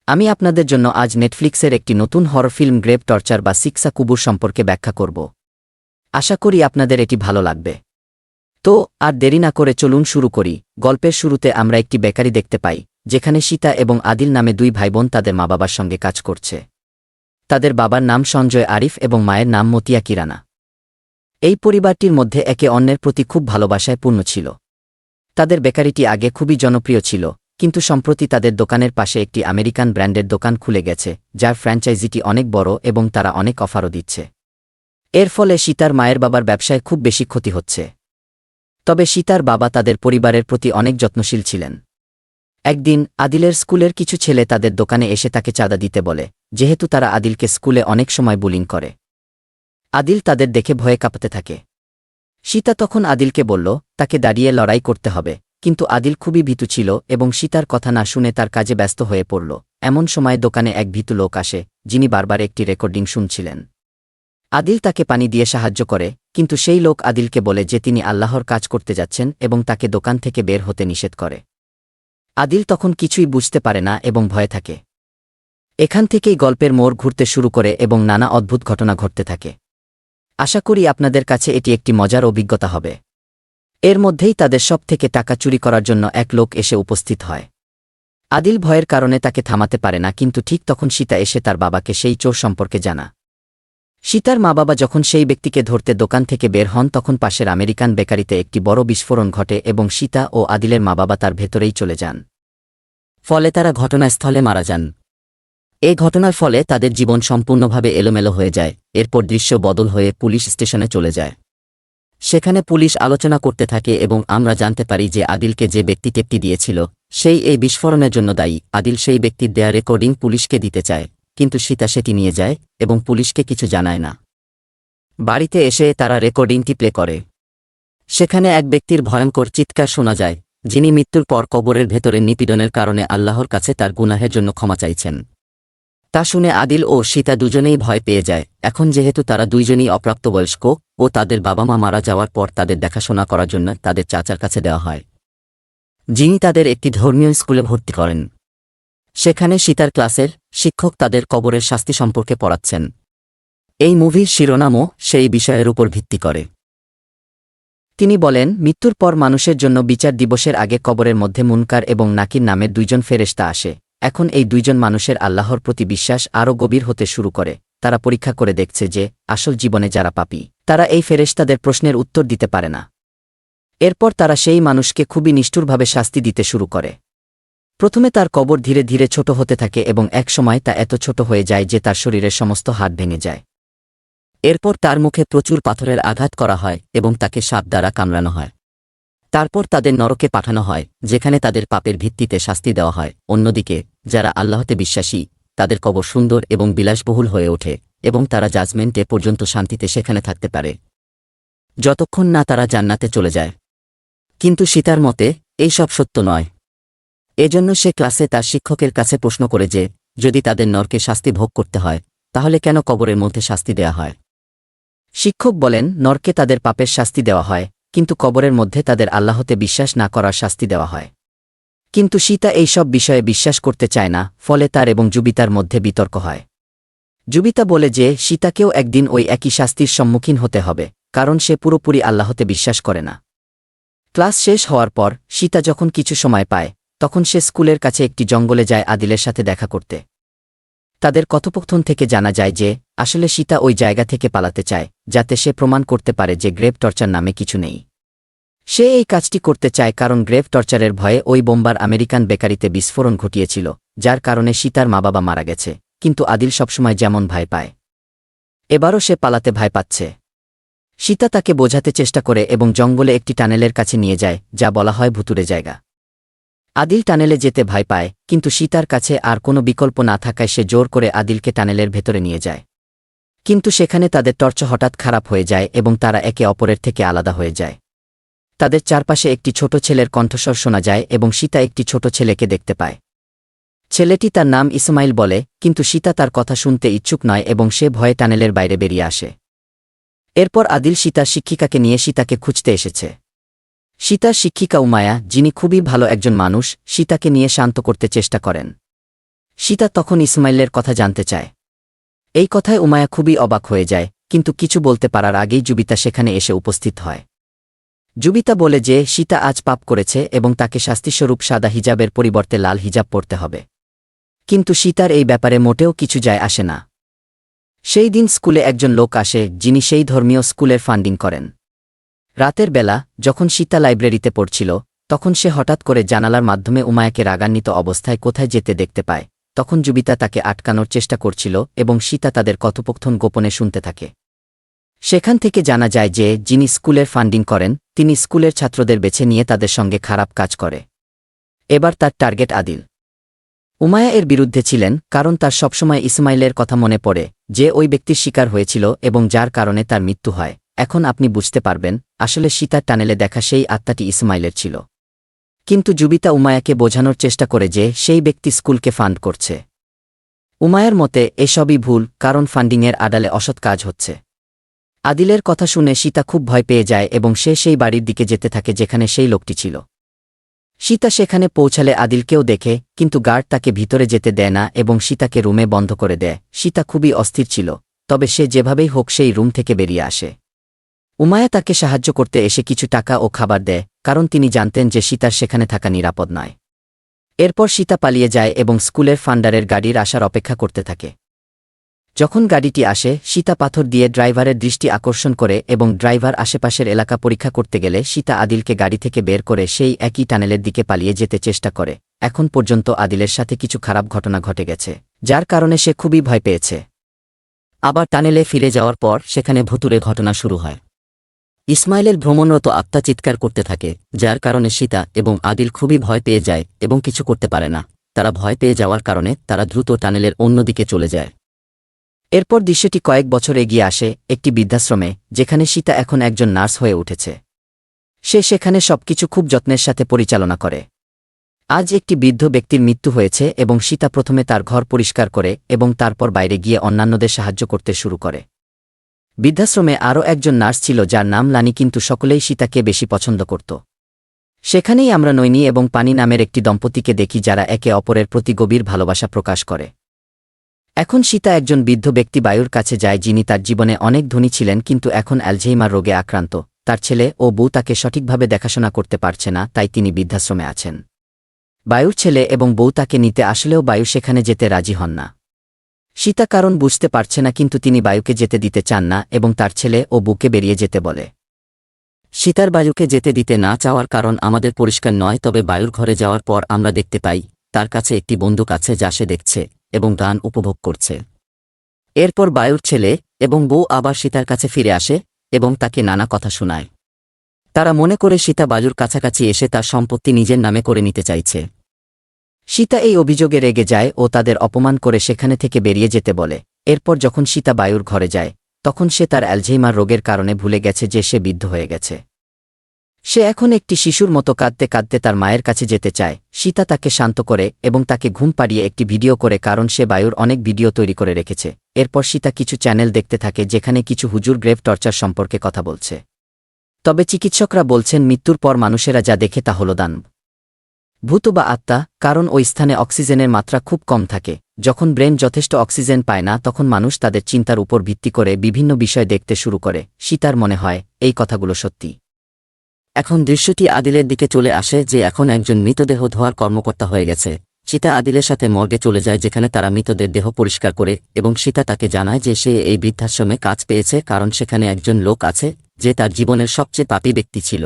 আমি আপনাদের জন্য আজ নেটফ্লিক্সের একটি নতুন হরর ফিল্ম গ্রেভ টর্চার বা সিক্সা কুবুর সম্পর্কে ব্যাখ্যা করব। আশা করি আপনাদের এটি ভালো লাগবে। তো আর দেরি না করে চলুন শুরু করি। গল্পের শুরুতে আমরা একটি বেকারি দেখতে পাই, যেখানে সীতা এবং আদিল নামে দুই ভাইবোন তাদের মা বাবার সঙ্গে কাজ করছে। তাদের বাবার নাম সঞ্জয় আরিফ এবং মায়ের নাম মতিয়া কিরানা। এই পরিবারটির মধ্যে একে অন্যের প্রতি খুব ভালোবাসায় পূর্ণ ছিল। তাদের বেকারিটি আগে খুবই জনপ্রিয় ছিল, কিন্তু সম্প্রতি তাদের দোকানের পাশে একটি আমেরিকান ব্র্যান্ডের দোকান খুলে গেছে, যার ফ্র্যাঞ্চাইজিটি অনেক বড় এবং তারা অনেক অফারও দিচ্ছে। এর ফলে সীতার মায়ের বাবার ব্যবসায় খুব বেশি ক্ষতি হচ্ছে। তবে সীতার বাবা তাদের পরিবারের প্রতি অনেক যত্নশীল ছিলেন। একদিন আদিলের স্কুলের কিছু ছেলে তাদের দোকানে এসে তাকে চাঁদা দিতে বলে, যেহেতু তারা আদিলকে স্কুলে অনেক সময় বুলিং করে। আদিল তাদের দেখে ভয়ে কাঁপতে থাকে। সীতা তখন আদিলকে বলল তাকে দাঁড়িয়ে লড়াই করতে হবে, কিন্তু আদিল খুবই ভীতু ছিল এবং সীতার কথা না শুনে তার কাজে ব্যস্ত হয়ে পড়ল। এমন সময় দোকানে এক ভীতু লোক আসে, যিনি বারবার একটি রেকর্ডিং শুনছিলেন। আদিল তাকে পানি দিয়ে সাহায্য করে, কিন্তু সেই লোক আদিলকে বলে যে তিনি আল্লাহর কাজ করতে যাচ্ছেন এবং তাকে দোকান থেকে বের হতে নিষেধ করে। আদিল তখন কিছুই বুঝতে পারে না এবং ভয়ে থাকে। এখান থেকেই গল্পের মোড় ঘুরতে শুরু করে এবং নানা অদ্ভুত ঘটনা ঘটতে থাকে। আশা করি আপনাদের কাছে এটি একটি মজার অভিজ্ঞতা হবে। এর মধ্যেই তাদের সব থেকে টাকা চুরি করার জন্য এক লোক এসে উপস্থিত হয়। আদিল ভয়ের কারণে তাকে থামাতে পারে না, কিন্তু ঠিক তখন সীতা এসে তার বাবাকে সেই চোর সম্পর্কে জানা। সীতার মা বাবা যখন সেই ব্যক্তিকে ধরতে দোকান থেকে বের হন, তখন পাশের আমেরিকান বেকারিতে একটি বড় বিস্ফোরণ ঘটে এবং সীতা ও আদিলের মা বাবা তার ভেতরেই চলে যান। ফলে তারা ঘটনাস্থলে মারা যান। এই ঘটনার ফলে তাদের জীবন সম্পূর্ণভাবে এলোমেলো হয়ে যায়। এরপর দৃশ্য বদল হয়ে পুলিশ স্টেশনে চলে যায়। সেখানে পুলিশ আলোচনা করতে থাকে এবং আমরা জানতে পারি যে আদিলকে যে ব্যক্তি টেপটি দিয়েছিল, সেই এই বিস্ফোরণের জন্য দায়ী। আদিল সেই ব্যক্তির দেয়া রেকর্ডিং পুলিশকে দিতে চায়, কিন্তু সীতা সেটি নিয়ে যায় এবং পুলিশকে কিছু জানায় না। বাড়িতে এসে তারা রেকর্ডিংটি প্লে করে। সেখানে এক ব্যক্তির ভয়ঙ্কর চিৎকার শোনা যায়, যিনি মৃত্যুর পর কবরের ভেতরে নিপীড়নের কারণে আল্লাহর কাছে তার গুনাহের জন্য ক্ষমা চাইছেন। তা শুনে আদিল ও সীতা দুজনেই ভয় পেয়ে যায়। এখন যেহেতু তারা দুইজনই অপ্রাপ্তবয়স্ক ও তাদের বাবা মা মারা যাওয়ার পর তাদের দেখাশোনা করার জন্য তাদের চাচার কাছে দেওয়া হয়, যিনি তাদের একটি ধর্মীয় স্কুলে ভর্তি করেন। সেখানে সীতার ক্লাসের শিক্ষক তাদের কবরের শাস্তি সম্পর্কে পড়াচ্ছেন। এই মুভির শিরোনামও সেই বিষয়ের উপর ভিত্তি করে। তিনি বলেন, মৃত্যুর পর মানুষের জন্য বিচার দিবসের আগে কবরের মধ্যে মুনকার এবং নাকির নামের দুইজন ফেরেশতা আসে। এখন এই দুইজন মানুষের আল্লাহর প্রতি বিশ্বাস আরও গভীর হতে শুরু করে। তারা পরীক্ষা করে দেখছে যে আসল জীবনে যারা পাপী, তারা এই ফেরেশতাদের প্রশ্নের উত্তর দিতে পারে না। এরপর তারা সেই মানুষকে খুবই নিষ্ঠুরভাবে শাস্তি দিতে শুরু করে। প্রথমে তার কবর ধীরে ধীরে ছোট হতে থাকে এবং এক সময় তা এত ছোট হয়ে যায় যে তার শরীরের সমস্ত হাড় ভেঙে যায়। এরপর তার মুখে প্রচুর পাথরের আঘাত করা হয় এবং তাকে সাপ দ্বারা কামড়ানো হয়। তারপর তাদের নরকে পাঠানো হয়, যেখানে তাদের পাপের ভিত্তিতে শাস্তি দেওয়া হয়। অন্যদিকে যারা আল্লাহতে বিশ্বাসী, তাদের কবর সুন্দর এবং বিলাসবহুল হয়ে ওঠে এবং তারা জাজমেন্টে পর্যন্ত শান্তিতে সেখানে থাকতে পারে, যতক্ষণ না তারা জান্নাতে চলে যায়। কিন্তু সীতার মতে এইসব সত্য নয়। এজন্য সে ক্লাসে তার শিক্ষকের কাছে প্রশ্ন করে যে যদি তাদের নরকে শাস্তি ভোগ করতে হয়, তাহলে কেন কবরের মধ্যে শাস্তি দেয়া হয়। শিক্ষক বলেন, নরকে তাদের পাপের শাস্তি দেওয়া হয়, কিন্তু কবরের মধ্যে তাদের আল্লাহতে বিশ্বাস না করার শাস্তি দেওয়া হয়। কিন্তু সীতা এইসব বিষয়ে বিশ্বাস করতে চায় না, ফলে তার এবং জুবিতার মধ্যে বিতর্ক হয়। জুবিতা বলে যে সীতাকেও একদিন ওই একই শাস্তির সম্মুখীন হতে হবে, কারণ সে পুরোপুরি আল্লাহতে বিশ্বাস করে না। ক্লাস শেষ হওয়ার পর সীতা যখন কিছু সময় পায়, তখন সে স্কুলের কাছে একটি জঙ্গলে যায় আদিলের সাথে দেখা করতে। তাদের কথোপকথন থেকে জানা যায় যে আসলে সীতা ওই জায়গা থেকে পালাতে চায়, যাতে সে প্রমাণ করতে পারে যে গ্রেভ টর্চার নামে কিছু নেই। সে এই কাজটি করতে চায় কারণ গ্রেভ টর্চারের ভয়ে ওই বোম্বার আমেরিকান বেকারিতে বিস্ফোরণ ঘটিয়েছিল, যার কারণে সীতার মা বাবা মারা গেছে। কিন্তু আদিল সবসময় যেমন ভয় পায়, এবারও সে পালাতে ভয় পাচ্ছে। সীতা তাকে বোঝাতে চেষ্টা করে এবং জঙ্গলে একটি টানেলের কাছে নিয়ে যায়, যা বলা হয় ভুতুরে জায়গা। আদিল টানেলে যেতে ভয় পায়, কিন্তু সীতার কাছে আর কোনো বিকল্প না থাকায় সে জোর করে আদিলকে টানেলের ভেতরে নিয়ে যায়। কিন্তু সেখানে তাদের টর্চ হঠাৎ খারাপ হয়ে যায় এবং তারা একে অপরের থেকে আলাদা হয়ে যায়। তাদের চারপাশে একটি ছোট ছেলের কণ্ঠস্বর শোনা যায় এবং সীতা একটি ছোট ছেলেকে দেখতে পায়। ছেলেটি তার নাম ইসমাইল বলে, কিন্তু সীতা তার কথা শুনতে ইচ্ছুক নয় এবং সে ভয়ে টানেলের বাইরে বেরিয়ে আসে। এরপর আদিল সীতার শিক্ষিকাকে নিয়ে সীতাকে খুঁজতে এসেছে। সীতার শিক্ষিকা উমায়া, যিনি খুবই ভালো একজন মানুষ, সীতাকে নিয়ে শান্ত করতে চেষ্টা করেন। সীতা তখন ইসমাইলের কথা জানতে চায়। এই কথায় উমায়া খুবই অবাক হয়ে যায়, কিন্তু কিছু বলতে পারার আগেই জুবিতা সেখানে এসে উপস্থিত হয়। জুবিতা বলে যে সীতা আজ পাপ করেছে এবং তাকে শাস্তিস্বরূপ সাদা হিজাবের পরিবর্তে লাল হিজাব পরতে হবে। কিন্তু সীতার এই ব্যাপারে মোটেও কিছু যায় আসে না। সেই দিন স্কুলে একজন লোক আসে যিনি সেই ধর্মীয় স্কুলের ফান্ডিং করেন। রাতের বেলা যখন সীতা লাইব্রেরিতে পড়ছিল, তখন সে হঠাৎ করে জানালার মাধ্যমে উমায়াকে রাগান্বিত অবস্থায় কোথায় যেতে দেখতে পায়। তখন জুবিতা তাকে আটকানোর চেষ্টা করছিল এবং সীতা তাদের কথোপকথন গোপনে শুনতে থাকে। সেখান থেকে জানা যায় যে যিনি স্কুলের ফান্ডিং করেন তিনি স্কুলের ছাত্রদের বেছে নিয়ে তাদের সঙ্গে খারাপ কাজ করে। এবার তার টার্গেট আদিল। উমায়া এর বিরুদ্ধে ছিলেন কারণ তার সবসময় ইসমাইলের কথা মনে পড়ে, যে ওই ব্যক্তির শিকার হয়েছিল এবং যার কারণে তার মৃত্যু হয়। এখন আপনি বুঝতে পারবেন আসলে সীতার টানেলে দেখা সেই আত্মাটি ইসমাইলের ছিল। কিন্তু জুবিতা উমায়াকে বোঝানোর চেষ্টা করে যে সেই ব্যক্তি স্কুলকে ফান্ড করছে। উমায়ার মতে এসবই ভুল, কারণ ফান্ডিংয়ের আড়ালে অসৎ কাজ হচ্ছে। আদিলের কথা শুনে সীতা খুব ভয় পেয়ে যায় এবং সে সেই বাড়ির দিকে যেতে থাকে যেখানে সেই লোকটি ছিল। সীতা সেখানে পৌঁছালে আদিলকেও দেখে, কিন্তু গার্ড তাকে ভিতরে যেতে দেয় না এবং সীতাকে রুমে বন্ধ করে দেয়। সীতা খুবই অস্থির ছিল, তবে সে যেভাবেই হোক সেই রুম থেকে বেরিয়ে আসে। উমায়া তাকে সাহায্য করতে এসে কিছু টাকা ও খাবার দেয়, কারণ তিনি জানতেন যে সীতার সেখানে থাকা নিরাপদ নয়। এরপর সীতা পালিয়ে যায় এবং স্কুলের ফান্ডারের গাড়ির আসার অপেক্ষা করতে থাকে। যখন গাড়িটি আসে, সীতা পাথর দিয়ে ড্রাইভারের দৃষ্টি আকর্ষণ করে এবং ড্রাইভার আশেপাশের এলাকা পরীক্ষা করতে গেলে সীতা আদিলকে গাড়ি থেকে বের করে সেই একই টানেলের দিকে পালিয়ে যেতে চেষ্টা করে। এখন পর্যন্ত আদিলের সাথে কিছু খারাপ ঘটনা ঘটে গেছে, যার কারণে সে খুবই ভয় পেয়েছে। আবার টানেলে ফিরে যাওয়ার পর সেখানে ভুতুড়ে ঘটনা শুরু হয়। ইসমাইলের ভ্রমণরত আত্মা চিৎকার করতে থাকে, যার কারণে সীতা এবং আদিল খুবই ভয় পেয়ে যায় এবং কিছু করতে পারে না। তারা ভয় পেয়ে যাওয়ার কারণে তারা দ্রুত টানেলের অন্যদিকে চলে যায়। এরপর দৃশ্যটি কয়েক বছর এগিয়ে আসে একটি বৃদ্ধাশ্রমে, যেখানে সীতা এখন একজন নার্স হয়ে উঠেছে। সে সেখানে সবকিছু খুব যত্নের সাথে পরিচালনা করে। আজ একটি বৃদ্ধ ব্যক্তির মৃত্যু হয়েছে এবং সীতা প্রথমে তার ঘর পরিষ্কার করে এবং তারপর বাইরে গিয়ে অন্যান্যদের সাহায্য করতে শুরু করে। বৃদ্ধাশ্রমে আরও একজন নার্স ছিল যার নাম লানি, কিন্তু সকলেই সীতাকে বেশি পছন্দ করত। সেখানেই আমরা নৈনি এবং পানি নামের একটি দম্পতিকে দেখি যারা একে অপরের প্রতি গভীর ভালোবাসা প্রকাশ করে। এখন সীতা একজন বৃদ্ধ ব্যক্তি বায়ুর কাছে যায় যিনি তার জীবনে অনেক ধনী ছিলেন কিন্তু এখন অ্যালঝেইমার রোগে আক্রান্ত। তার ছেলে ও বউ তাকে সঠিকভাবে দেখাশোনা করতে পারছে না, তাই তিনি বৃদ্ধাশ্রমে আছেন। বায়ুর ছেলে এবং বউ তাকে নিতে আসলেও বায়ু সেখানে যেতে রাজি হন না। সীতা কারণ বুঝতে পারছে না, কিন্তু তিনি বায়ুকে যেতে দিতে চান না এবং তার ছেলে ও বউকে বেরিয়ে যেতে বলে। সীতার বায়ুকে যেতে দিতে না চাওয়ার কারণ আমাদের পরিষ্কার নয়, তবে বায়ুর ঘরে যাওয়ার পর আমরা দেখতে পাই তার কাছে একটি বন্দুক আছে যা সে দেখছে এবং গান উপভোগ করছে। এরপর বায়ুর ছেলে এবং বউ আবার সীতার কাছে ফিরে আসে এবং তাকে নানা কথা শোনায়। তারা মনে করে সীতা বায়ুর কাছাকাছি এসে তার সম্পত্তি নিজের নামে করে নিতে চাইছে। সীতা এই অভিযোগে রেগে যায় ও তাদের অপমান করে সেখানে থেকে বেরিয়ে যেতে বলে। এরপর যখন সীতা বায়ুর ঘরে যায়, তখন সে তার অ্যালঝেইমার রোগের কারণে ভুলে গেছে যে সে বৃদ্ধ হয়ে গেছে। সে এখন একটি শিশুর মতো কাঁদতে কাঁদতে তার মায়ের কাছে যেতে চায়। সীতা তাকে শান্ত করে এবং তাকে ঘুম পাড়িয়ে একটি ভিডিও করে, কারণ সে বায়ুর অনেক ভিডিও তৈরি করে রেখেছে। এরপর সীতা কিছু চ্যানেল দেখতে থাকে যেখানে কিছু হুজুর গ্রেভ টর্চার সম্পর্কে কথা বলছে। তবে চিকিৎসকরা বলছেন মৃত্যুর পর মানুষেরা যা দেখে তা হল দানব, ভূত বা আত্মা, কারণ ওই স্থানে অক্সিজেনের মাত্রা খুব কম থাকে। যখন ব্রেন যথেষ্ট অক্সিজেন পায় না, তখন মানুষ তাদের চিন্তার উপর ভিত্তি করে বিভিন্ন বিষয় দেখতে শুরু করে। সীতার মনে হয় এই কথাগুলো সত্যি। এখন দৃশ্যটি আদিলের দিকে চলে আসে, যে এখন একজন মৃতদেহ ধোয়ার কর্মকর্তা হয়ে গেছে। সীতা আদিলের সাথে মর্গে চলে যায়, যেখানে তারা মৃতদের দেহ পরিষ্কার করে এবং সীতা তাকে জানায় যে সে এই বৃদ্ধাশ্রমে কাজ পেয়েছে কারণ সেখানে একজন লোক আছে যে তার জীবনের সবচেয়ে পাপী ব্যক্তি ছিল।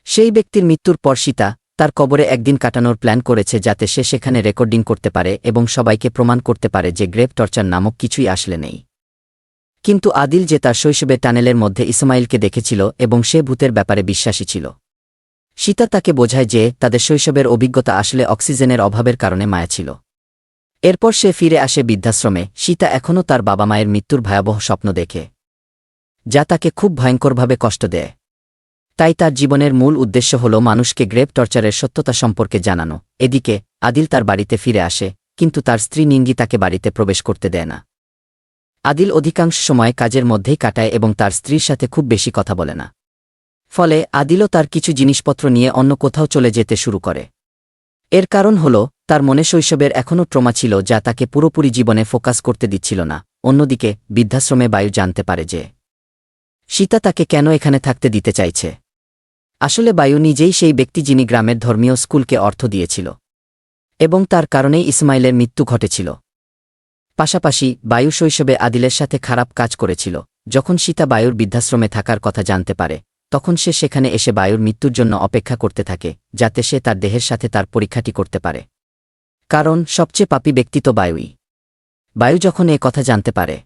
সেই ব্যক্তির মৃত্যুর পর সীতা তার কবরে একদিন কাটানোর প্ল্যান করেছে, যাতে সে সেখানে রেকর্ডিং করতে পারে এবং সবাইকে প্রমাণ করতে পারে যে গ্রেভ টর্চার নামক কিছুই আসলে নেই। কিন্তু আদিল যে তার শৈশবে টানেলের মধ্যে ইসমাইলকে দেখেছিল এবং সে ভূতের ব্যাপারে বিশ্বাসী ছিল। সীতা তাকে বোঝায় যে তাদের শৈশবের অভিজ্ঞতা আসলে অক্সিজেনের অভাবের কারণে মায়া ছিল। এরপর সে ফিরে আসে বৃদ্ধাশ্রমে। সীতা এখনও তার বাবা মায়ের মৃত্যুর ভয়াবহ স্বপ্ন দেখে, যা তাকে খুব ভয়ঙ্করভাবে কষ্ট দেয়। তাই তার জীবনের মূল উদ্দেশ্য হল মানুষকে গ্রেভ টর্চারের সত্যতা সম্পর্কে জানানো। এদিকে আদিল তার বাড়িতে ফিরে আসে, কিন্তু তার স্ত্রী নিঙ্গি তাকে বাড়িতে প্রবেশ করতে দেয় না। আদিল অধিকাংশ সময় কাজের মধ্যেই কাটায় এবং তার স্ত্রীর সাথে খুব বেশি কথা বলে না। ফলে আদিলও তার কিছু জিনিসপত্র নিয়ে অন্য কোথাও চলে যেতে শুরু করে। এর কারণ হল তার মনে শৈশবের এখনও ট্রমা ছিল যা তাকে পুরোপুরি জীবনে ফোকাস করতে দিচ্ছিল না। অন্যদিকে বৃদ্ধাশ্রমে বায়ু জানতে পারে যে সীতা তাকে কেন এখানে থাকতে দিতে চাইছে। আসলে বায়ু নিজেই সেই ব্যক্তি যিনি গ্রামের ধর্মীয় স্কুলকে অর্থ দিয়েছিল, এবং তার কারণেই ইসমাইলের মৃত্যু ঘটেছিল। পাশাপাশি বায়ু শৈশবে আদিলের সাথে খারাপ কাজ করেছিল। যখন সীতা বায়ুর বৃদ্ধাশ্রমে থাকার কথা জানতে পারে, তখন সে সেখানে এসে বায়ুর মৃত্যুর জন্য অপেক্ষা করতে থাকে, যাতে সে তার দেহের সাথে তার পরীক্ষাটি করতে পারে। কারণ সবচেয়ে পাপী ব্যক্তি তো বায়ুই। বায়ু যখন এ কথা জানতে পারে,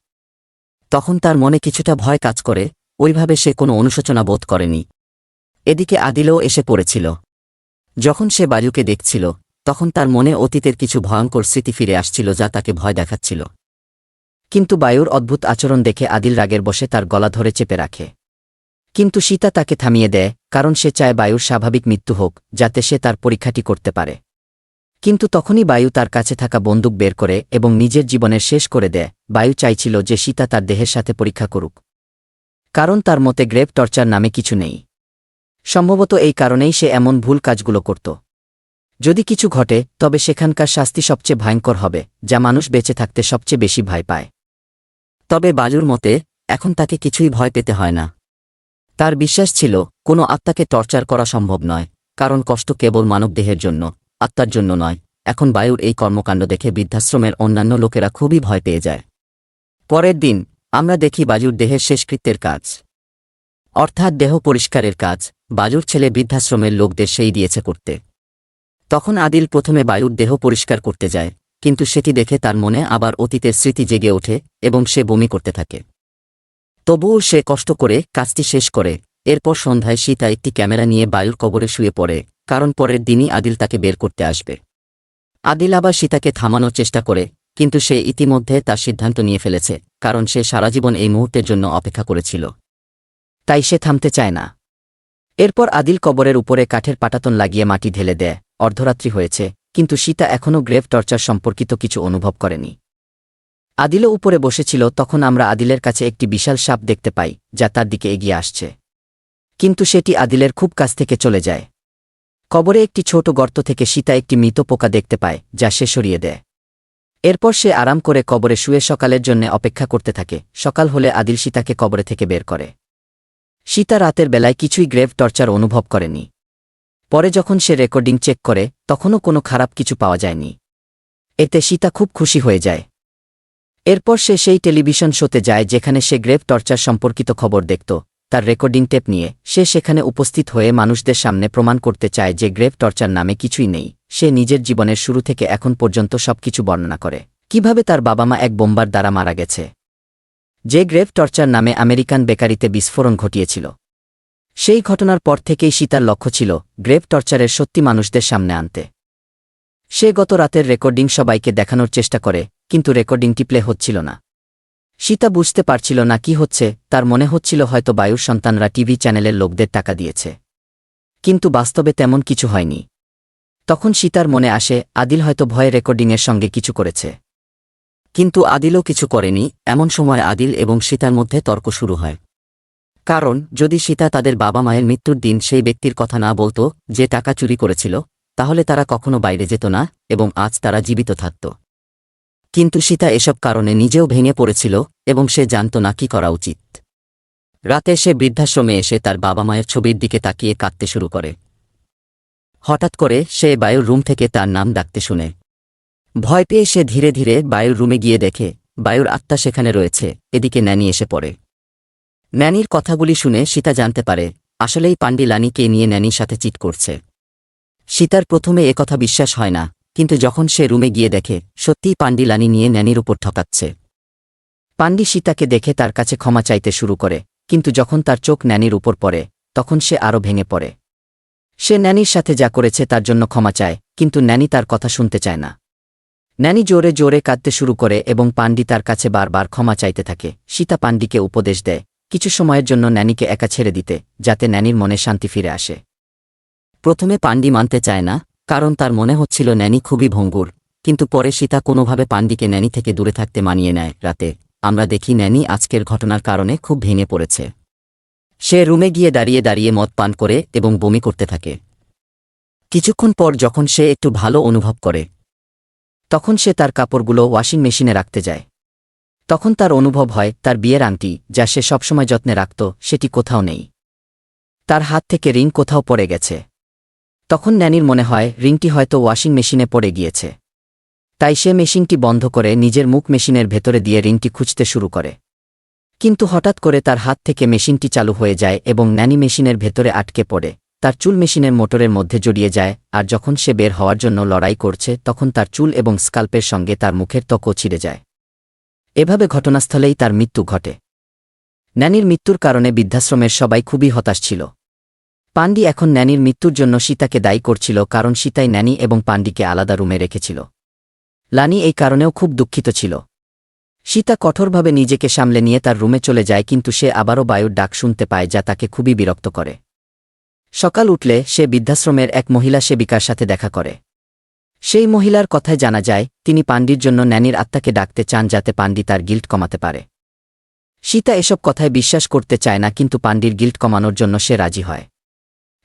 তখন তার মনে কিছুটা ভয় কাজ করে। ওইভাবে সে কোনো অনুশোচনা বোধ করেনি। এদিকে আদিলও এসে পড়েছিল। যখন সে বায়ুকে দেখছিল, তখন তার মনে অতীতের কিছু ভয়ঙ্কর স্মৃতি ফিরে আসছিল যা তাকে ভয় দেখাচ্ছিল। কিন্তু বায়ুর অদ্ভুত আচরণ দেখে আদিল রাগের বশে তার গলা ধরে চেপে রাখে। কিন্তু সীতা তাকে থামিয়ে দেয়, কারণ সে চায় বায়ুর স্বাভাবিক মৃত্যু হোক, যাতে সে তার পরীক্ষাটি করতে পারে। কিন্তু তখনই বায়ু তার কাছে থাকা বন্দুক বের করে এবং নিজের জীবনের শেষ করে দেয়। বায়ু চাইছিল যে সীতা তার দেহের সাথে পরীক্ষা করুক, কারণ তার মতে গ্রেভ টর্চার নামে কিছু নেই। সম্ভবত এই কারণেই সে এমন ভুল কাজগুলো করত। যদি কিছু ঘটে, তবে সেখানকার শাস্তি সবচেয়ে ভয়ঙ্কর হবে, যা মানুষ বেঁচে থাকতে সবচেয়ে বেশি ভয় পায়। তবে বায়ুর মতে এখন তাকে কিছুই ভয় পেতে হয় না। তার বিশ্বাস ছিল কোনো আত্মাকে টর্চার করা সম্ভব নয়, কারণ কষ্ট কেবল মানবদেহের জন্য, আত্মার জন্য নয়। এখন বায়ুর এই কর্মকাণ্ড দেখে বৃদ্ধাশ্রমের অন্যান্য লোকেরা খুবই ভয় পেয়ে যায়। পরের দিন আমরা দেখি বায়ুর দেহের শেষকৃত্যের কাজ, অর্থাৎ দেহ পরিষ্কারের কাজ বায়ুর ছেলে বৃদ্ধাশ্রমের লোকদের সেই দিয়েছে করতে। তখন আদিল প্রথমে বায়ুর দেহ পরিষ্কার করতে যায়, কিন্তু সেটি দেখে তার মনে আবার অতীতের স্মৃতি জেগে ওঠে এবং সে বমি করতে থাকে। তবুও সে কষ্ট করে কাজটি শেষ করে। এরপর সন্ধ্যায় সীতা একটি ক্যামেরা নিয়ে বায়ুর কবরে শুয়ে পড়ে, কারণ পরের দিনই আদিল তাকে বের করতে আসবে। আদিল আবার সীতাকে থামানোর চেষ্টা করে, কিন্তু সে ইতিমধ্যে তার সিদ্ধান্ত নিয়ে ফেলেছে, কারণ সে সারাজীবন এই মুহূর্তের জন্য অপেক্ষা করেছিল। তাই সে থামতে চায় না। এরপর আদিল কবরের উপরে কাঠের পাটাতন লাগিয়ে মাটি ঢেলে দেয়। অর্ধরাত্রি হয়েছে, কিন্তু সীতা এখনও গ্রেভ টর্চার সম্পর্কিত কিছু অনুভব করেনি। আদিলও উপরে বসেছিল। তখন আমরা আদিলের কাছে একটি বিশাল সাপ দেখতে পাই, যা তার দিকে এগিয়ে আসছে। কিন্তু সেটি আদিলের খুব কাছ থেকে চলে যায়। কবরে একটি ছোট গর্ত থেকে সীতা একটি মৃত পোকা দেখতে পায়, যা সে সরিয়ে দেয়। এরপর সে আরাম করে কবরে শুয়ে সকালের জন্য অপেক্ষা করতে থাকে। সকাল হলে আদিল সীতাকে কবরে থেকে বের করে। সীতা রাতের বেলায় কিছুই গ্রেভ টর্চার অনুভব করেনি। পরে যখন সে রেকর্ডিং চেক করে, তখনও কোনো খারাপ কিছু পাওয়া যায়নি। এতে সীতা খুব খুশি হয়ে যায়। এরপর সে সেই টেলিভিশন শোতে যায় যেখানে সে গ্রেভ টর্চার সম্পর্কিত খবর দেখত। তার রেকর্ডিং টেপ নিয়ে সে সেখানে উপস্থিত হয়ে মানুষদের সামনে প্রমাণ করতে চায় যে গ্রেভ টর্চার নামে কিছুই নেই। সে নিজের জীবনের শুরু থেকে এখন পর্যন্ত সবকিছু বর্ণনা করে, কিভাবে তার বাবা মা এক বোম্বার দ্বারা মারা গেছে, যে গ্রেভ টর্চার নামে আমেরিকান বেকারিতে বিস্ফোরণ ঘটিয়েছিল। সেই ঘটনার পর থেকেই সীতার লক্ষ্য ছিল গ্রেভ টর্চারের সত্যি মানুষদের সামনে আনতে। সে গত রাতের রেকর্ডিং সবাইকে দেখানোর চেষ্টা করে, কিন্তু রেকর্ডিংটি প্লে হচ্ছিল না। সীতা বুঝতে পারছিল না কি হচ্ছে। তার মনে হচ্ছিল হয়তো বায়ুর সন্তানরা টিভি চ্যানেলের লোকদের টাকা দিয়েছে, কিন্তু বাস্তবে তেমন কিছু হয়নি। তখন সীতার মনে আসে আদিল হয়তো ভয়ে রেকর্ডিংয়ের সঙ্গে কিছু করেছে। কিন্তু আদিলও কিছু করেনি। এমন সময় আদিল এবং সীতার মধ্যে তর্ক শুরু হয়। কারণ যদি সীতা তাদের বাবা মায়ের মৃত্যুর দিন সেই ব্যক্তির কথা না বলত যে টাকা চুরি করেছিল, তাহলে তারা কখনো বাইরে যেত না এবং আজ তারা জীবিত থাকত। কিন্তু সীতা এসব কারণে নিজেও ভেঙে পড়েছিল এবং সে জানত না কি করা উচিত। রাতে সে বৃদ্ধাশ্রমে এসে তার বাবা মায়ের ছবির দিকে তাকিয়ে কাঁদতে শুরু করে। হঠাৎ করে সে বায়ুর রুম থেকে তার নাম ডাকতে শুনে। ভয় পেয়ে সে ধীরে ধীরে বায়ুর রুমে গিয়ে দেখে বায়ুর আত্মা সেখানে রয়েছে। এদিকে ন্যানি এসে পড়ে। ন্যানির কথাগুলি শুনে সীতা জানতে পারে আসলেই পান্ডি লানিকে নিয়ে ন্যানির সাথে চিট করছে। সীতার প্রথমে একথা বিশ্বাস হয় না, কিন্তু যখন সে রুমে গিয়ে দেখে সত্যিই পান্ডি লানি নিয়ে ন্যানির উপর ঠকাচ্ছে। পান্ডি সীতাকে দেখে তার কাছে ক্ষমা চাইতে শুরু করে, কিন্তু যখন তার চোখ ন্যানির উপর পড়ে, তখন সে আরও ভেঙে পড়ে। সে ন্যানির সাথে যা করেছে তার জন্য ক্ষমা চায়, কিন্তু ন্যানি তার কথা শুনতে চায় না। ন্যানি জোরে জোরে কাঁদতে শুরু করে এবং পান্ডি তার কাছে বারবার ক্ষমা চাইতে থাকে। সীতা পান্ডিকে উপদেশ দেয় কিছু সময়ের জন্য ন্যানিকে একা ছেড়ে দিতে, যাতে ন্যানির মনে শান্তি ফিরে আসে। প্রথমে পান্ডি মানতে চায় না, কারণ তার মনে হচ্ছিল ন্যানি খুবই ভঙ্গুর। কিন্তু পরে সীতা কোনোভাবে পান্ডিকে ন্যানি থেকে দূরে থাকতে মানিয়ে নেয়। রাতে আমরা দেখি ন্যানি আজকের ঘটনার কারণে খুব ভেঙে পড়েছে। সে রুমে গিয়ে দাঁড়িয়ে দাঁড়িয়ে মদ পান করে এবং বমি করতে থাকে। কিছুক্ষণ পর যখন সে একটু ভালো অনুভব করে, তখন সে তার কাপড়গুলো ওয়াশিং মেশিনে রাখতে যায়। তখন তার অনুভব হয় তার বিয়ের আংটি, যা সে সবসময় যত্নে রাখত, সেটি কোথাও নেই। তার হাত থেকে রিং কোথাও পড়ে গেছে। তখন ন্যানির মনে হয় রিংটি হয়তো ওয়াশিং মেশিনে পড়ে গিয়েছে। তাই সে মেশিনটি বন্ধ করে নিজের মুখ মেশিনের ভেতরে দিয়ে রিংটি খুঁজতে শুরু করে। কিন্তু হঠাৎ করে তার হাত থেকে মেশিনটি চালু হয়ে যায় এবং ন্যানি মেশিনের ভেতরে আটকে পড়ে। তার চুল মেশিনের মোটরের মধ্যে জড়িয়ে যায়, আর যখন সে বের হওয়ার জন্য লড়াই করছে তখন তার চুল এবং স্কাল্পের সঙ্গে তার মুখের ত্বকও ছিঁড়ে যায়। এভাবে ঘটনাস্থলেই তার মৃত্যু ঘটে। ন্যানির মৃত্যুর কারণে বৃদ্ধাশ্রমের সবাই খুবই হতাশ ছিল। পান্ডি এখন ন্যানির মৃত্যুর জন্য সীতাকে দায়ী করছিল, কারণ সীতাই ন্যানি এবং পান্ডিকে আলাদা রুমে রেখেছিল। লানি এই কারণেও খুব দুঃখিত ছিল। সীতা কঠোরভাবে নিজেকে সামলে নিয়ে তার রুমে চলে যায়, কিন্তু সে আবারও বায়ুর ডাক শুনতে পায়, যা তাকে খুবই বিরক্ত করে। সকাল উঠলে সে বৃদ্ধাশ্রমের এক মহিলা সেবিকার সাথে দেখা করে। সেই মহিলার কথায় জানা যায় তিনি পান্ডির জন্য ন্যানির আত্মাকে ডাকতে চান, যাতে পান্ডি তার গিল্ট কমাতে পারে। সীতা এসব কথায় বিশ্বাস করতে চায় না, কিন্তু পান্ডির গিল্ট কমানোর জন্য সে রাজি হয়।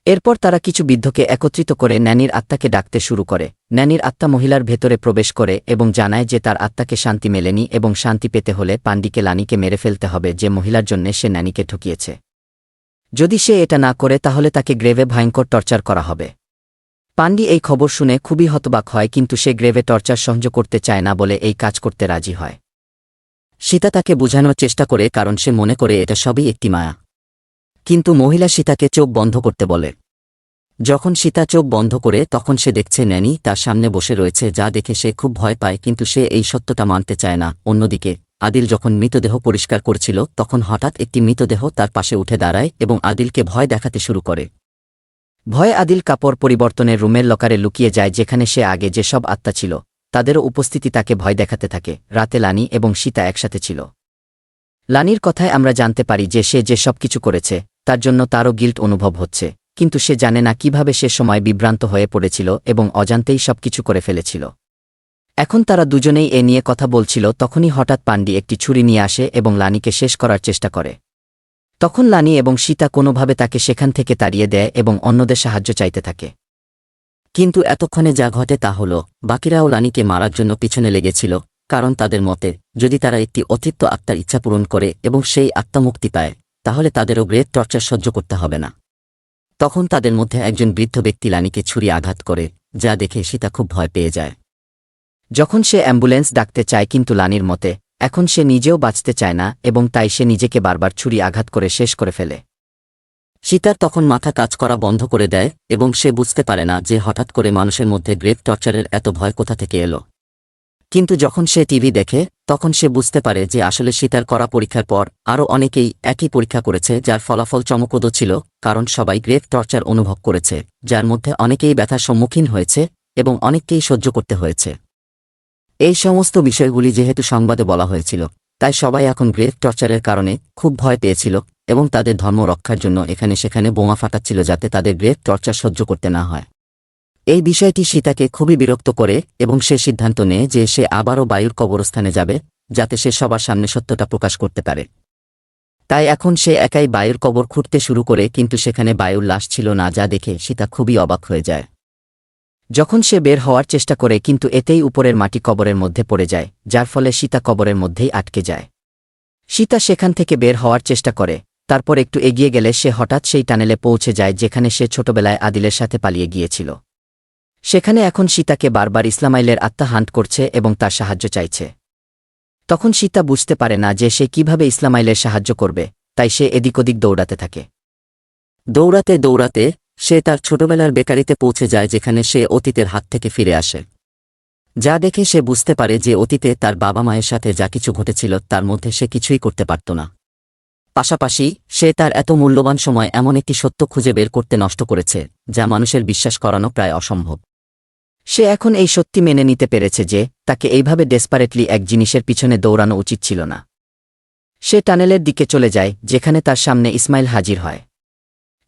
এরপর তারা কিছু বৃদ্ধকে একত্রিত করে ন্যানির আত্মাকে ডাকতে শুরু করে। ন্যানির আত্মা মহিলার ভেতরে প্রবেশ করে এবং জানায় যে তার আত্মাকে শান্তি মেলেনি এবং শান্তি পেতে হলে পান্ডিকে লানিকে মেরে ফেলতে হবে, যে মহিলার জন্য সে ন্যানিকে ঠকিয়েছে। যদি সে এটা না করে তাহলে তাকে গ্রেভে ভয়ঙ্কর টর্চার করা হবে। পান্ডি এই খবর শুনে খুবই হতবাক হয়, কিন্তু সে গ্রেভে টর্চার সহ্য করতে চায় না বলে এই কাজ করতে রাজি হয়। সীতা তাকে বোঝানোর চেষ্টা করে, কারণ সে মনে করে এটা সবই একটি মায়া। কিন্তু মহিলা সীতাকে চোখ বন্ধ করতে বলে। যখন সীতা চোখ বন্ধ করে তখন সে দেখছে ন্যানি তার সামনে বসে রয়েছে, যা দেখে সে খুব ভয় পায়, কিন্তু সে এই সত্যটা মানতে চায় না। অন্যদিকে আদিল যখন মৃতদেহ পরিষ্কার করছিল তখন হঠাৎ একটি মৃতদেহ তার পাশে উঠে দাঁড়ায় এবং আদিলকে ভয় দেখাতে শুরু করে। ভয়ে আদিল কাপড় পরিবর্তনের রুমের লকারে লুকিয়ে যায়, যেখানে সে আগে যে সব আত্মা ছিল তাদেরও উপস্থিতি তাকে ভয় দেখাতে থাকে। রাতে লানি এবং সীতা একসাথে ছিল। লানির কথায় আমরা জানতে পারি যে সে যে সব কিছু করেছে তার জন্য তারও গিল্ট অনুভব হচ্ছে, কিন্তু সে জানে না কিভাবে সে সময় বিভ্রান্ত হয়ে পড়েছিল এবং অজান্তেই সবকিছু করে ফেলেছিল। এখন তারা দুজনেই এ নিয়ে কথা বলছিল, তখনই হঠাৎ পান্ডি একটি ছুরি নিয়ে আসে এবং লানিকে শেষ করার চেষ্টা করে। তখন লানি এবং সীতা কোনোভাবে তাকে সেখান থেকে তাড়িয়ে দেয় এবং অন্যদের সাহায্য চাইতে থাকে। কিন্তু এতক্ষণে যা ঘটে তা হল, বাকিরাও লানিকে মারার জন্য পিছনে লেগেছিল, কারণ তাদের মতে যদি তারা একটি অতৃপ্ত আত্মার ইচ্ছা পূরণ করে এবং সেই আত্মা মুক্তি পায় তাহলে তাদেরও গ্রেট টর্চার সহ্য করতে হবে না। তখন তাদের মধ্যে একজন বৃদ্ধ ব্যক্তি লানিকে ছুরি আঘাত করে, যা দেখে সীতা খুব ভয় পেয়ে যায়। যখন সে অ্যাম্বুলেন্স ডাকতে চায়, কিন্তু লানির মতে এখন সে নিজেও বাঁচতে চায় না এবং তাই সে নিজেকে বারবার ছুরি আঘাত করে শেষ করে ফেলে। সীতার তখন মাথা কাজ করা বন্ধ করে দেয় এবং সে বুঝতে পারে না যে হঠাৎ করে মানুষের মধ্যে গ্রেট টর্চারের এত ভয় কোথা থেকে এলো। কিন্তু যখন সে টিভি দেখে তখন সে বুঝতে পারে যে আসলে সীতার করা পরীক্ষার পর আরও অনেকেই একই পরীক্ষা করেছে, যার ফলাফল চমকপ্রদ ছিল, কারণ সবাই গ্রেট টর্চার অনুভব করেছে, যার মধ্যে অনেকেই ব্যথার সম্মুখীন হয়েছে এবং অনেককেই সহ্য করতে হয়েছে। এই সমস্ত বিষয়গুলি যেহেতু সংবাদে বলা হয়েছিল, তাই সবাই এখন গ্রেট টর্চারের কারণে খুব ভয় পেয়েছিল এবং তাদের ধর্ম রক্ষার জন্য এখানে সেখানে বোমা ফাটাচ্ছিল, যাতে তাদের গ্রেট টর্চার সহ্য করতে না হয়। এই বিষয়টি সীতাকে খুবই বিরক্ত করে এবং সে সিদ্ধান্ত নেয় যে সে আবারও বায়ুর কবরস্থানে যাবে, যাতে সে সবার সামনে সত্যটা প্রকাশ করতে পারে। তাই এখন সে একাই বায়ুর কবর খুঁড়তে শুরু করে, কিন্তু সেখানে বায়ুর লাশ ছিল না, যা দেখে সীতা খুবই অবাক হয়ে যায়। যখন সে বের হওয়ার চেষ্টা করে, কিন্তু এতেই উপরের মাটি কবরের মধ্যে পড়ে যায়, যার ফলে সীতা কবরের মধ্যেই আটকে যায়। সীতা সেখান থেকে বের হওয়ার চেষ্টা করে, তারপর একটু এগিয়ে গেলে সে হঠাৎ সেই টানেলে পৌঁছে যায় যেখানে সে ছোটবেলায় আদিলের সাথে পালিয়ে গিয়েছিল। সেখানে এখন সীতাকে বারবার ইসমাইলের আত্মা হান্ট করছে এবং তার সাহায্য চাইছে। তখন সীতা বুঝতে পারে না যে সে কিভাবে ইসমাইলের সাহায্য করবে, তাই সে এদিক ওদিক দৌড়াতে থাকে। দৌড়াতে দৌড়াতে সে তার ছোটবেলার বেকারিতে পৌঁছে যায়, যেখানে সে অতীতের হাত থেকে ফিরে আসে। যা দেখে সে বুঝতে পারে যে অতীতে তার বাবা মায়ের সাথে যা কিছু ঘটেছিল তার মধ্যে সে কিছুই করতে পারত না। পাশাপাশি সে তার এত মূল্যবান সময় এমন একটি সত্য খুঁজে বের করতে নষ্ট করেছে, যা মানুষের বিশ্বাস করানো প্রায় অসম্ভব। সে এখন এই সত্যি মেনে নিতে পেরেছে যে তাকে এইভাবে ডেসপারেটলি এক জিনিসের পিছনে দৌড়ানো উচিত ছিল না। সে টানেলের দিকে চলে যায়, যেখানে তার সামনে ইসমাইল হাজির হয়।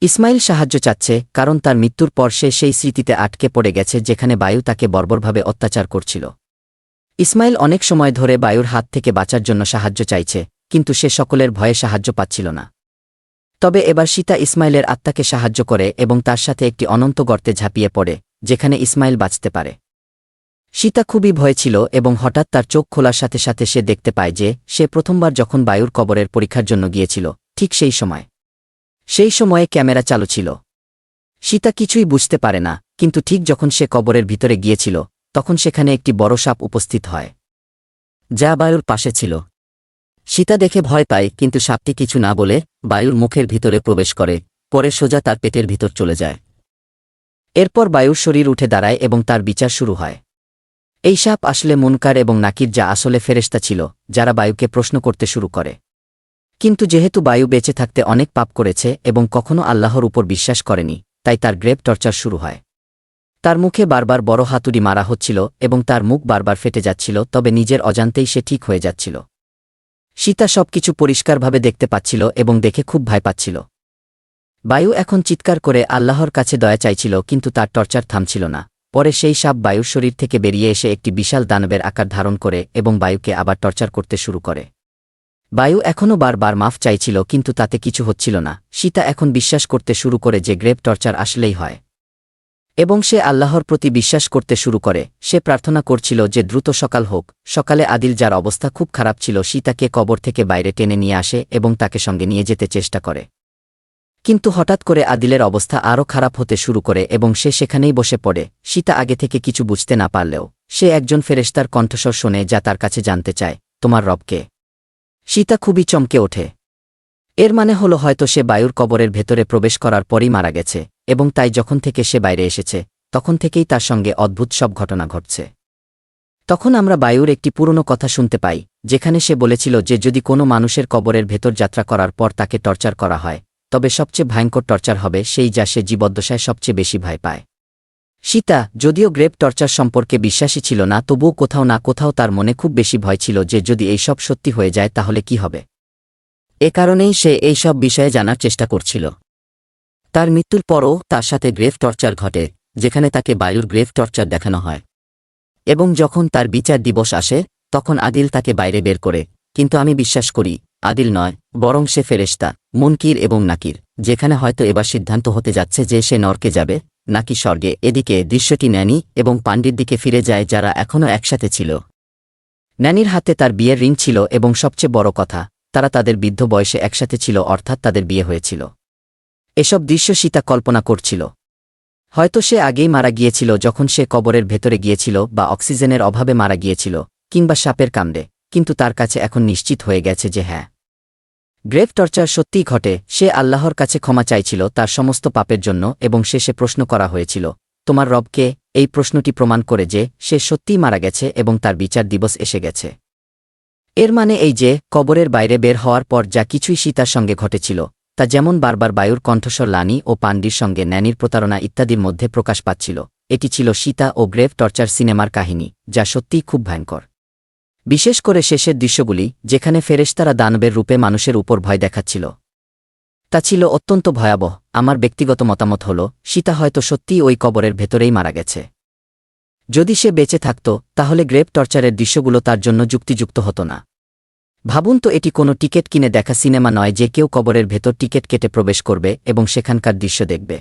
ইসমাইল সাহায্য চাচ্ছে, কারণ তার মৃত্যুর পর সে সেই স্মৃতিতে আটকে পড়ে গেছে যেখানে বায়ু তাকে বর্বরভাবে অত্যাচার করছিল। ইসমাইল অনেক সময় ধরে বায়ুর হাত থেকে বাঁচার জন্য সাহায্য চাইছে, কিন্তু সে সকলের ভয়ে সাহায্য পাচ্ছিল না। তবে এবার সীতা ইসমাইলের আত্মাকে সাহায্য করে এবং তার সাথে একটি অনন্ত গর্তে ঝাঁপিয়ে পড়ে, যেখানে ইসমাইল বাঁচতে পারে। সীতা খুবই ভয়ে ছিল এবং হঠাৎ তার চোখ খোলার সাথে সাথে সে দেখতে পায় যে সে প্রথমবার যখন বায়ুর কবরের পরীক্ষার জন্য গিয়েছিল ঠিক সেই সময়ে ক্যামেরা চালু ছিল। সীতা কিছুই বুঝতে পারে না, কিন্তু ঠিক যখন সে কবরের ভিতরে গিয়েছিল তখন সেখানে একটি বড় সাপ উপস্থিত হয়, যা বায়ুর পাশে ছিল। সীতা দেখে ভয় পায়, কিন্তু সাপটি কিছু না বলে বায়ুর মুখের ভিতরে প্রবেশ করে, পরে সোজা তার পেটের ভিতর চলে যায়। এরপর বায়ুর শরীর উঠে দাঁড়ায় এবং তার বিচার শুরু হয়। এই সাপ আসলে মুনকার এবং নাকির, যা আসলে ফেরেশতা ছিল, যারা বায়ুকে প্রশ্ন করতে শুরু করে। কিন্তু যেহেতু বায়ু বেঁচে থাকতে অনেক পাপ করেছে এবং কখনো আল্লাহর উপর বিশ্বাস করেনি, তাই তার গ্রেভ টর্চার শুরু হয়। তার মুখে বারবার বড় হাতুড়ি মারা হচ্ছিল এবং তার মুখ বারবার ফেটে যাচ্ছিল, তবে নিজের অজান্তেই সে ঠিক হয়ে যাচ্ছিল। সীতা সবকিছু পরিষ্কারভাবে দেখতে পাচ্ছিল এবং দেখে খুব ভয় পাচ্ছিল। বায়ু এখন চিৎকার করে আল্লাহর কাছে দয়া চাইছিল, কিন্তু তার টর্চার থামছিল না। পরে সেই সাপ বায়ুর শরীর থেকে বেরিয়ে এসে একটি বিশাল দানবের আকার ধারণ করে এবং বায়ুকে আবার টর্চার করতে শুরু করে। বায়ু এখনও বারবার মাফ চাইছিল, কিন্তু তাতে কিছু হচ্ছিল না। সীতা এখন বিশ্বাস করতে শুরু করে যে গ্রেভ টর্চার আসলেই হয়, এবং সে আল্লাহর প্রতি বিশ্বাস করতে শুরু করে। সে প্রার্থনা করছিল যে দ্রুত সকাল হোক। সকালে আদিল, যার অবস্থা খুব খারাপ ছিল, সীতাকে কবর থেকে বাইরে টেনে নিয়ে আসে এবং তাকে সঙ্গে নিয়ে যেতে চেষ্টা করে। কিন্তু হঠাৎ করে আদিলের অবস্থা আরও খারাপ হতে শুরু করে এবং সে সেখানেই বসে পড়ে। সীতা আগে থেকে কিছু বুঝতে না পারলেও সে একজন ফেরেশতার কণ্ঠস্বর শোনে, যা তার কাছে জানতে চায়, তোমার রব কে? সীতা খুবই চমকে ওঠে। এর মানে হলো হয়তো সে বায়ুর কবরের ভেতরে প্রবেশ করার পরই মারা গেছে, এবং তাই যখন থেকে সে বাইরে এসেছে তখন থেকেই তার সঙ্গে অদ্ভুত সব ঘটনা ঘটছে। তখন আমরা বায়ুর একটি পুরনো কথা শুনতে পাই, যেখানে সে বলেছিল যে যদি কোনো মানুষের কবরের ভেতর যাত্রা করার পর তাকে টর্চার করা হয়, তবে সবচেয়ে ভয়ঙ্কর টর্চার হবে সেই, যা সে জীবদ্দশায় সবচেয়ে বেশি ভয় পায়। সীতা যদিও গ্রেভ টর্চার সম্পর্কে বিশ্বাসী ছিল না, তবুও কোথাও না কোথাও তার মনে খুব বেশি ভয় ছিল যে যদি এই সব সত্যি হয়ে যায় তাহলে কি হবে। এ কারণেই সে এই সব বিষয়ে জানার চেষ্টা করছিল। তার মৃত্যুর পরও তার সাথে গ্রেভ টর্চার ঘটে, যেখানে তাকে বায়ুর গ্রেভ টর্চার দেখানো হয়। এবং যখন তার বিচার দিবস আসে তখন আদিল তাকে বাইরে বের করে। কিন্তু আমি বিশ্বাস করি আদিল নয়, বরং সে ফেরেশতা মুনকির এবং নাকির, যেখানে হয়তো এবার সিদ্ধান্ত হতে যাচ্ছে যে সে নরকে যাবে নাকি স্বর্গে। এদিকে দৃশ্যটি ন্যানি এবং পাণ্ডির দিকে ফিরে যায়, যারা এখনও একসাথে ছিল। ন্যানির হাতে তার বিয়ের রিং ছিল এবং সবচেয়ে বড় কথা, তারা তাদের বৃদ্ধ বয়সে একসাথে ছিল, অর্থাৎ তাদের বিয়ে হয়েছিল। এসব দৃশ্য সীতা কল্পনা করছিল। হয়তো সে আগেই মারা গিয়েছিল যখন সে কবরের ভেতরে গিয়েছিল, বা অক্সিজেনের অভাবে মারা গিয়েছিল, কিংবা সাপের কামড়ে, কিন্তু তার কাছে এখন নিশ্চিত হয়ে গেছে যে হ্যাঁ, গ্রেভ টর্চার সত্যিই ঘটে। সে আল্লাহর কাছে ক্ষমা চাইছিল তার সমস্ত পাপের জন্য, এবং শেষে প্রশ্ন করা হয়েছিল, তোমার রব কে? এই প্রশ্নটি প্রমাণ করে যে সে সত্যিই মারা গেছে এবং তার বিচার দিবস এসে গেছে। এর মানে এই যে কবরের বাইরে বের হওয়ার পর যা কিছুই সীতার সঙ্গে ঘটেছিল, তা যেমন বারবার বায়ুর কণ্ঠস্বর, লানি ও পাণ্ডির সঙ্গে ন্যানির প্রতারণা ইত্যাদির মধ্যে প্রকাশ পাচ্ছিল, এটি ছিল সীতা ও গ্রেভ টর্চার সিনেমার কাহিনী, যা সত্যিই খুব ভয়ঙ্কর। বিশেষ করে শেষের দৃশ্যগুলি, যেখানে ফেরেশতারা দানবের রূপে মানুষের উপর ভয় দেখাচ্ছিল, তা ছিল অত্যন্ত ভয়াবহ। আমার ব্যক্তিগত মতামত হল সীতা হয়তো সত্যিই ওই কবরের ভেতরেই মারা গেছে। যদি সে বেঁচে থাকত তাহলে গ্রেভ টর্চারের দৃশ্যগুলো তার জন্য যুক্তিযুক্ত হতো না। ভাবুন তো, এটি কোনো টিকিট কিনে দেখা সিনেমা নয় যে কেউ কবরের ভেতর টিকিট কেটে প্রবেশ করবে এবং সেখানকার দৃশ্য দেখবে।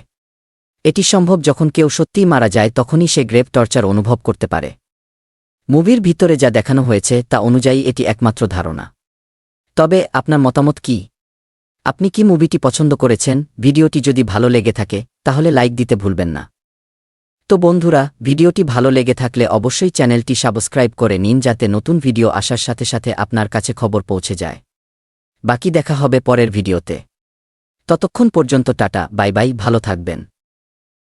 এটি সম্ভব যখন কেউ সত্যিই মারা যায়, তখনই সে গ্রেভ টর্চার অনুভব করতে পারে। মুভির ভিতরে যা দেখানো হয়েছে তা অনুযায়ী এটি একমাত্র ধারণা। তবে আপনার মতামত কি? আপনি কি মুভিটি পছন্দ করেছেন? ভিডিওটি যদি ভালো লেগে থাকে তাহলে লাইক দিতে ভুলবেন না। তো বন্ধুরা, ভিডিওটি ভালো লেগে থাকলে অবশ্যই চ্যানেলটি সাবস্ক্রাইব করে নিন, যাতে নতুন ভিডিও আসার সাথে সাথে আপনার কাছে খবর পৌঁছে যায়। বাকি দেখা হবে পরের ভিডিওতে। ততক্ষণ পর্যন্ত টাটা, বাই বাই, ভালো থাকবেন।